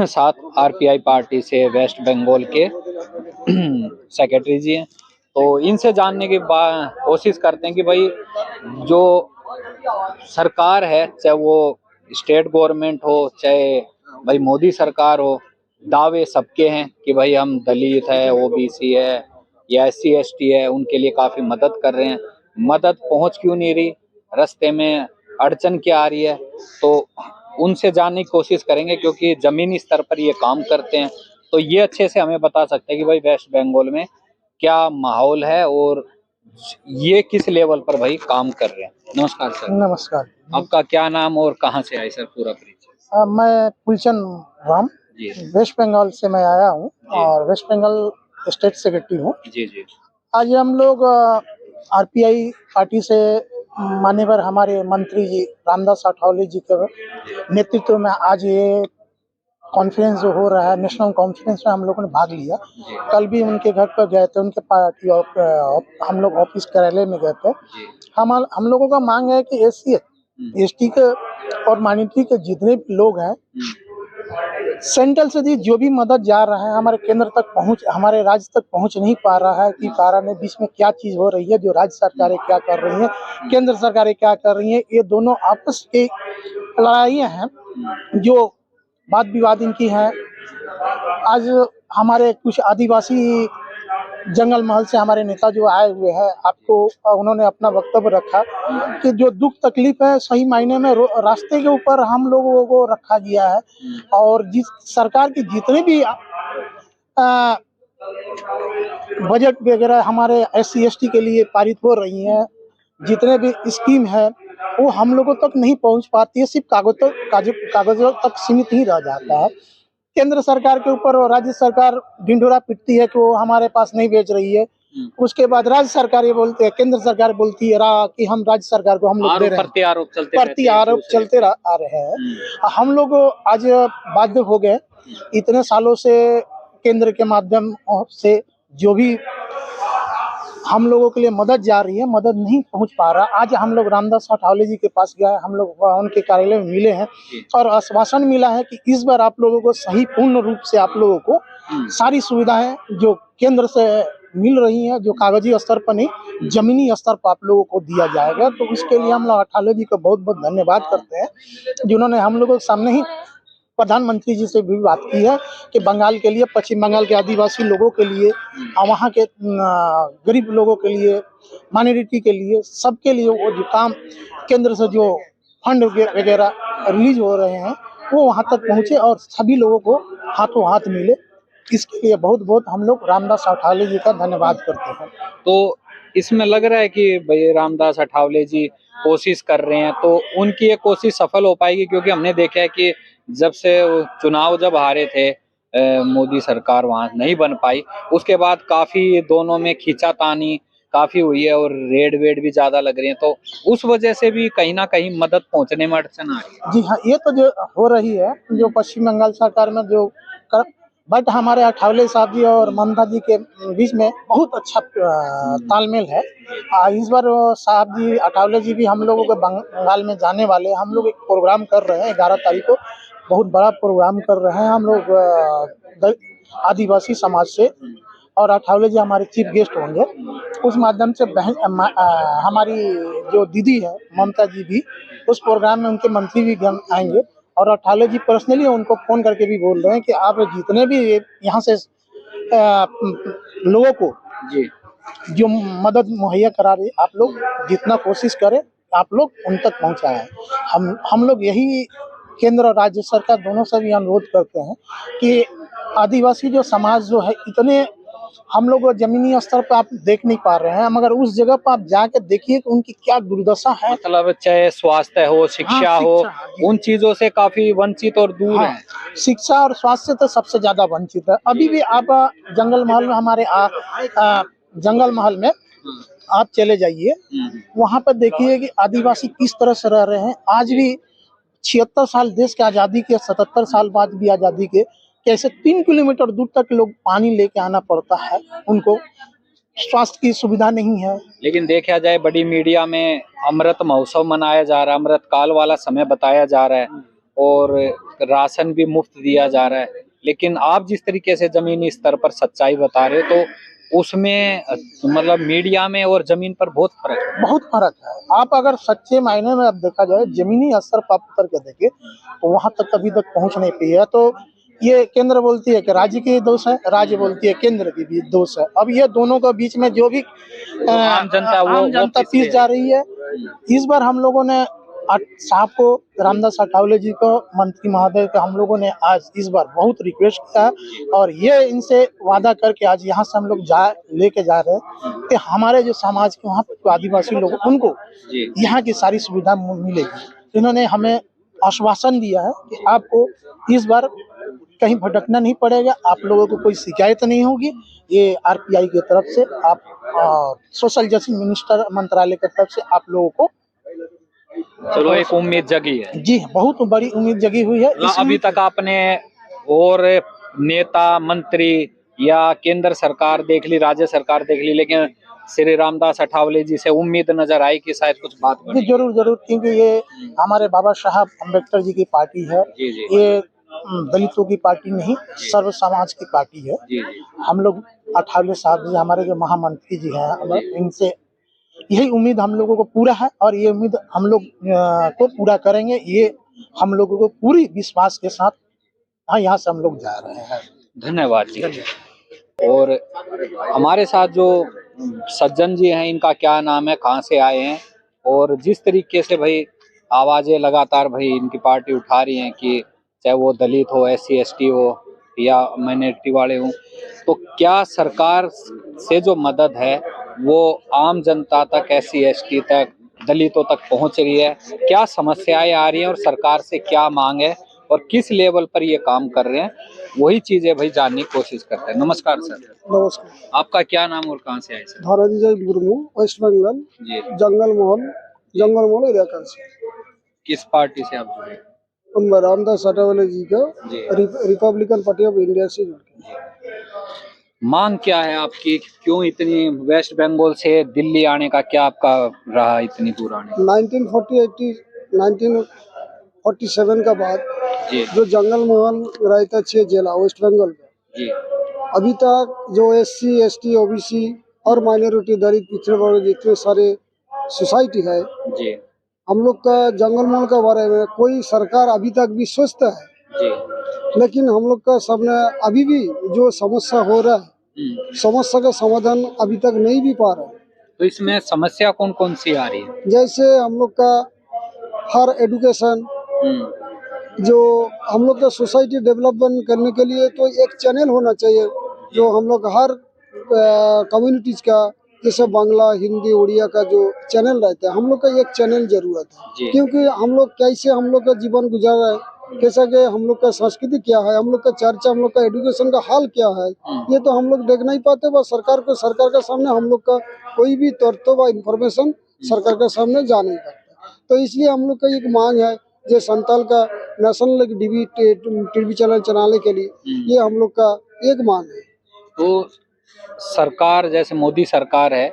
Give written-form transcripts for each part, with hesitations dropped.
साथ RPI party से waste Bengal के सेक्रेटरी जी हैं। तो इनसे जानने की कोशिश करते हैं कि भाई जो सरकार है, चाहे वो स्टेट गवर्नमेंट हो चाहे भाई मोदी सरकार हो, दावे सबके हैं कि भाई हम दलित है, ओबीसी है या एससी एसटी है, उनके लिए काफी मदद कर रहे हैं। मदद पहुंच क्यों नहीं रही, रास्ते में अड़चन क्या आ रही है, तो उनसे जानने की कोशिश करेंगे क्योंकि जमीनी स्तर पर ये काम करते हैं। तो ये अच्छे से हमें बता सकते हैं कि भाई वेस्ट बंगाल में क्या माहौल है और ये किस लेवल पर भाई काम कर रहे हैं। नमस्कार सर। नमस्कार। आपका क्या नाम और कहाँ से आए सर, पूरा परिचय। मैं कुलचंद राम जी वेस्ट बंगाल से मैं आया हूँ और वेस्ट बंगाल स्टेट सेक्रेटरी हूँ। जी जी आज हम लोग आरपीआई पार्टी से माननीय हमारे मंत्री जी रामदास अठावले जी के नेतृत्व में आज ये कॉन्फ्रेंस जो हो रहा है, नेशनल कॉन्फ्रेंस में हम लोगों ने भाग लिया। कल भी उनके घर पर गए थे, उनके पार्टी हम लोग ऑफिस कार्यालय में गए थे। हम लोगों का मांग है कि एससी एसटी के और माइनॉरिटी के जितने भी लोग हैं, सेंट्रल से जो भी मदद जा रहा है हमारे केंद्र तक पहुंच, हमारे राज्य तक पहुंच नहीं पा रहा है कि कारण बीच में क्या चीज हो रही है, जो राज्य सरकारें क्या कर रही हैं, केंद्र सरकारें क्या कर रही हैं, ये दोनों आपस की लड़ाइयाँ हैं जो वाद विवाद इनकी है। आज हमारे कुछ आदिवासी जंगल महल से हमारे नेता जो आए हुए हैं, आपको उन्होंने अपना वक्तव्य रखा कि जो दुख तकलीफ है सही मायने में रास्ते के ऊपर हम लोगों को रखा गया है। और जिस सरकार की जितने भी बजट वगैरह हमारे एससी एसटी के लिए पारित हो रही हैं, जितने भी स्कीम है वो हम लोगों तक नहीं पहुंच पाती है, सिर्फ कागजों तक सीमित ही रह जाता है। केंद्र सरकार के ऊपर और राज्य सरकार ढिंढोरा पीटती है कि वो हमारे पास नहीं भेज रही है। उसके बाद राज्य सरकार ये बोलते हैं, केंद्र सरकार बोलती है कि हम राज्य सरकार को हम लोग दे रहे हैं। प्रति आरोप चलते आ रहे हैं। हम लोग आज बाध्य हो गए, इतने सालों से केंद्र के माध्यम से जो भी हम लोगों के लिए मदद जा रही है, मदद नहीं पहुंच पा रहा। आज हम लोग रामदास अठावले जी के पास गए, हम लोग उनके कार्यालय में मिले हैं और आश्वासन मिला है कि इस बार आप लोगों को सही पूर्ण रूप से आप लोगों को सारी सुविधाएं जो केंद्र से मिल रही हैं, जो कागजी स्तर पर नहीं जमीनी स्तर पर आप लोगों को दिया जाएगा। तो इसके लिए हम लोग अठावले जी का बहुत बहुत धन्यवाद करते हैं, जिन्होंने हम लोगों के सामने ही प्रधानमंत्री जी से भी बात की है कि बंगाल के लिए, पश्चिम बंगाल के आदिवासी लोगों के लिए, वहाँ के गरीब लोगों के लिए, माइनॉरिटी के लिए, सबके लिए वो जो काम केंद्र से जो फंड वगैरह रिलीज हो रहे हैं वो वहाँ तक पहुँचे और सभी लोगों को हाथों हाथ मिले। इसके लिए बहुत बहुत हम लोग रामदास अठावले जी का धन्यवाद करते हैं। तो इसमें लग रहा है कि भाई रामदास अठावले जी कोशिश कर रहे हैं, तो उनकी ये कोशिश सफल हो पाएगी, क्योंकि हमने देखा है कि जब से चुनाव जब हारे थे मोदी सरकार, वहां नहीं बन पाई, उसके बाद काफी दोनों में खींचातानी काफी हुई है और रेड वेड भी ज्यादा लग रही है, तो उस वजह से भी कहीं ना कहीं मदद पहुंचने में अड़चन आ रही है। जी हाँ, ये तो जो हो रही है, जो पश्चिम बंगाल सरकार में जो बट हमारे अठावले साहब जी और ममता जी के बीच में बहुत अच्छा तालमेल है। इस बार साहब जी अठावले जी भी हम लोगों के बंगाल में जाने वाले, हम लोग एक प्रोग्राम कर रहे हैं 11 तारीख को, बहुत बड़ा प्रोग्राम कर रहे हैं हम लोग आदिवासी समाज से, और अठावले जी हमारे चीफ गेस्ट होंगे। उस माध्यम से हमारी जो दीदी है ममता जी भी उस प्रोग्राम में, उनके मंत्री भी आएंगे। और अठावले जी पर्सनली उनको फोन करके भी बोल रहे हैं कि आप जितने भी यहाँ से लोगों को जो मदद मुहैया करा रहे, आप लोग जितना कोशिश करें आप लोग उन तक पहुँचाएं। हम लोग यही केंद्र और राज्य सरकार दोनों से भी अनुरोध करते हैं कि आदिवासी जो समाज जो है, इतने हम लोग जमीनी स्तर पर आप देख नहीं पा रहे हैं, मगर उस जगह पर आप जाकर देखिए कि उनकी क्या दुर्दशा है। मतलब चाहे स्वास्थ्य हो, शिक्षा हो, उन चीजों से काफी वंचित और दूर है। शिक्षा और स्वास्थ्य तो सबसे ज्यादा वंचित है। अभी भी आप जंगल महल में, हमारे जंगल महल में आप चले जाइए, वहाँ पर देखिए कि आदिवासी किस तरह से रह रहे हैं। आज भी 76 साल देश के आज़ादी के, 77 साल बाद भी आज़ादी के, कैसे 3 किलोमीटर दूर तक लोग पानी लेके आना पड़ता है, उनको स्वास्थ्य की सुविधा नहीं है। लेकिन देखा जाए बड़ी मीडिया में अमृत महोत्सव मनाया जा रहा है, अमृत काल वाला समय बताया जा रहा है, और राशन भी मुफ्त दिया जा रहा है, लेकिन आप जिस तरीके से जमीनी स्तर पर सच्चाई बता रहे हो तो उसमें मतलब मीडिया में और जमीन पर बहुत फर्क है। बहुत फर्क है। आप अगर सच्चे मायने में अब देखा जाए जमीनी स्तर पर आप उतर के देखें तो वहां तक अभी तक पहुंच नहीं पाई है। तो ये केंद्र बोलती है कि राज्य की दोष है, राज्य बोलती है केंद्र की भी दोष है। अब ये दोनों के बीच में जो भी आम जनता आम जनता पीस जा रही है। इस बार हम लोगों ने साहब को, रामदास अठावले जी को, मंत्री महोदय को हम लोगों ने आज इस बार बहुत रिक्वेस्ट किया है और ये इनसे वादा करके आज यहाँ से हम लोग लेके जा रहे हैं कि हमारे जो समाज के वहाँ पे आदिवासी लोग उनको यहाँ की सारी सुविधा मिलेगी। इन्होंने हमें आश्वासन दिया है कि आपको इस बार कहीं भटकना नहीं पड़ेगा, आप लोगों को कोई शिकायत नहीं होगी। ये आरपीआई की तरफ से आप सोशल जस्टिस मिनिस्टर मंत्रालय की तरफ से आप लोगों को चलो एक उम्मीद जगी है। जी बहुत बड़ी उम्मीद जगी हुई है। अभी तक आपने और नेता मंत्री या केंद्र सरकार देख ली, राज्य सरकार देख ली, लेकिन श्री रामदास अठावले जी से उम्मीद नजर आई कि शायद कुछ बात बने। जरूर जरूर, क्योंकि ये हमारे बाबा साहब अम्बेडकर जी की पार्टी है। ये दलितों की पार्टी नहीं, सर्व समाज की पार्टी है। हम लोग अठावले साहब जी हमारे जो महामंत्री जी हैं, इनसे यही उम्मीद हम लोगों को पूरा है और ये उम्मीद हम लोग को पूरा करेंगे। ये हम लोगों को पूरी विश्वास के साथ यहाँ से हम लोग जा रहे हैं। धन्यवाद जी। और हमारे साथ जो सज्जन जी हैं, इनका क्या नाम है, कहाँ से आए हैं, और जिस तरीके से भाई आवाजें लगातार भाई इनकी पार्टी उठा रही हैं कि चाहे वो दलित हो, SC ST हो या माइनॉरिटी वाले हों, तो क्या सरकार से जो मदद है वो आम जनता तक, SC ST तक, दलितों तक पहुंच रही है? क्या समस्याएं आ रही हैं और सरकार से क्या मांग है और किस लेवल पर ये काम कर रहे हैं, वही चीजें भाई जानने की कोशिश करते हैं। नमस्कार सर। नमस्कार। आपका क्या नाम और कहाँ से आए सर? धर्मजय मुर्मू, वेस्ट बंगाल जी। जंगल मोहन इलाका से। किस पार्टी से आप जुड़े? रामदास अठावले जी का रिपब्लिकन पार्टी ऑफ इंडिया से जुड़ के। मांग क्या है आपकी? क्यों इतनी वेस्ट बंगाल से दिल्ली आने का क्या आपका रहा इतनी दूर आने? 1947 का बाद जी जो जंगल मोहन रायता 6 जिला वेस्ट बंगाल में, जी अभी तक जो SC ST OBC और माइनॉरिटी दलित पिछड़े वर्ग जितने सारे सोसाइटी है, जी हम लोग का जंगल मोहन के बारे में कोई सरकार अभी तक भी सोचता है। जी लेकिन हम लोग का सामने अभी भी जो समस्या हो रहा है, समस्या का समाधान अभी तक नहीं भी पा रहा है। तो इसमें समस्या कौन कौन सी आ रही है? जैसे हम लोग का हर एजुकेशन, जो हम लोग का सोसाइटी डेवलपमेंट करने के लिए तो एक चैनल होना चाहिए जो हम लोग हर कम्युनिटीज का, जैसे बांग्ला, हिंदी, उड़िया का जो चैनल रहता है, हम लोग का एक चैनल जरूरत है। क्योंकि हम लोग कैसे हम लोग का जीवन गुजार रहे हैं, कैसा कि हम लोग का संस्कृति क्या है, हम लोग का चर्चा, हम लोग का एजुकेशन का हाल क्या है, ये तो हम लोग देख नहीं पाते। बस सरकार के सामने हम लोग का कोई भी तथ्य व इन्फॉर्मेशन सरकार के सामने जा नहीं पाता। तो इसलिए हम लोग का एक मांग है जो संताल का नेशनल टीवी चैनल चलाने के लिए, ये हम लोग का एक मांग है। तो सरकार, जैसे मोदी सरकार है,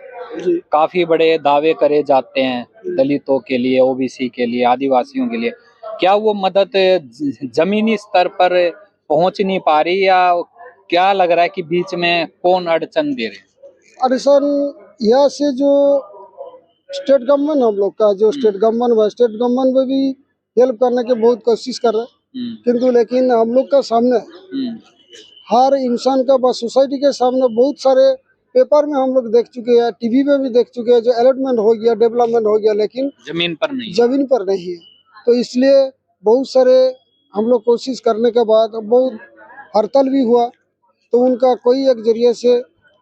काफी बड़े दावे करे जाते हैं दलितों के लिए, OBC के लिए, आदिवासियों के लिए। क्या वो मदद जमीनी स्तर पर पहुंच नहीं पा रही, या क्या लग रहा है कि बीच में कौन अड़चन दे रहे हैं? अड़चन यहाँ से जो स्टेट गवर्नमेंट, हम लोग का जो स्टेट गवर्नमेंट में भी हेल्प करने की बहुत कोशिश कर रहे हैं, किंतु लेकिन हम लोग का सामने हर इंसान का बस सोसाइटी के सामने बहुत सारे पेपर में हम लोग देख चुके हैं, टीवी में भी देख चुके हैं, जो अलॉटमेंट हो गया, डेवलपमेंट हो गया, लेकिन जमीन पर नहीं है। तो इसलिए बहुत सारे हम लोग कोशिश करने के बाद बहुत हड़ताल भी हुआ, तो उनका कोई एक जरिए से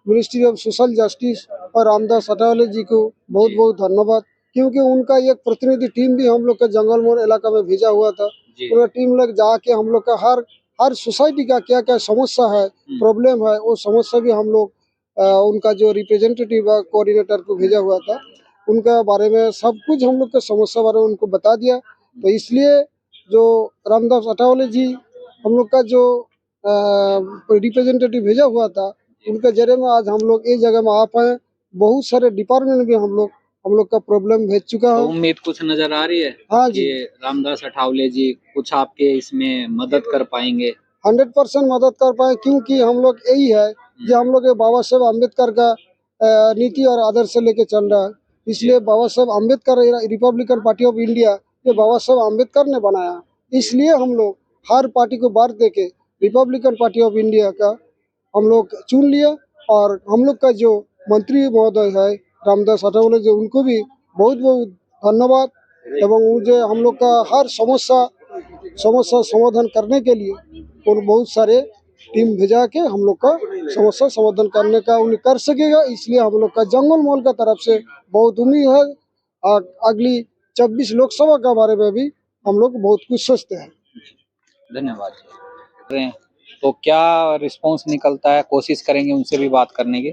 मिनिस्ट्री ऑफ सोशल जस्टिस और रामदास अठावले जी को बहुत बहुत धन्यवाद, क्योंकि उनका एक प्रतिनिधि टीम भी हम लोग का जंगल मोहन इलाका में भेजा हुआ था। पूरा टीम लोग जाके हम लोग का हर सोसाइटी का क्या क्या समस्या है, प्रॉब्लम है, वो समस्या भी हम लोग उनका जो रिप्रेजेंटेटिव कोऑर्डिनेटर को भेजा हुआ था, उनका बारे में सब कुछ हम लोग का समस्या बारे में उनको बता दिया। तो इसलिए जो रामदास अठावले जी हम लोग का जो रिप्रेजेंटेटिव भेजा हुआ था, उनके जरिए में आज हम लोग इस जगह में आ पाए। बहुत सारे डिपार्टमेंट भी हम लोग हम लोग का प्रॉब्लम भेज चुका तो है। उम्मीद कुछ नजर आ रही है हाँ जी, कि रामदास अठावले जी कुछ आपके इसमें मदद कर पाएंगे? 100% मदद कर पाए, क्योंकि हम लोग यही है कि हम लोग ये बाबा साहेब अम्बेडकर का नीति और आदर्श से लेके चल रहा है। इसलिए Baba Saheb Ambedkar, Republican Party of India, ये बाबा साहेब अम्बेडकर ने बनाया। इसलिए हम लोग हर पार्टी को बांट देके रिपब्लिकन पार्टी ऑफ इंडिया का हम लोग चुन लिए। और हम लोग का जो मंत्री महोदय है रामदास अठावले जी, उनको भी बहुत बहुत धन्यवाद। एवं मुझे हम लोग का हर समस्या समाधान करने के लिए और बहुत सारे टीम भेजा के हम लोग का समस्या समाधान करने का उन्हें कर सकेगा। इसलिए हम लोग का जंगल मॉल का तरफ से बहुत उम्मीद है। अगली 26 लोकसभा के बारे में भी हम लोग बहुत कुछ सोचते हैं। धन्यवाद। तो क्या रिस्पांस निकलता है, कोशिश करेंगे उनसे भी बात करने की,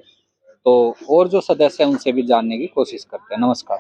तो और जो सदस्य हैं उनसे भी जानने की कोशिश करते हैं। नमस्कार।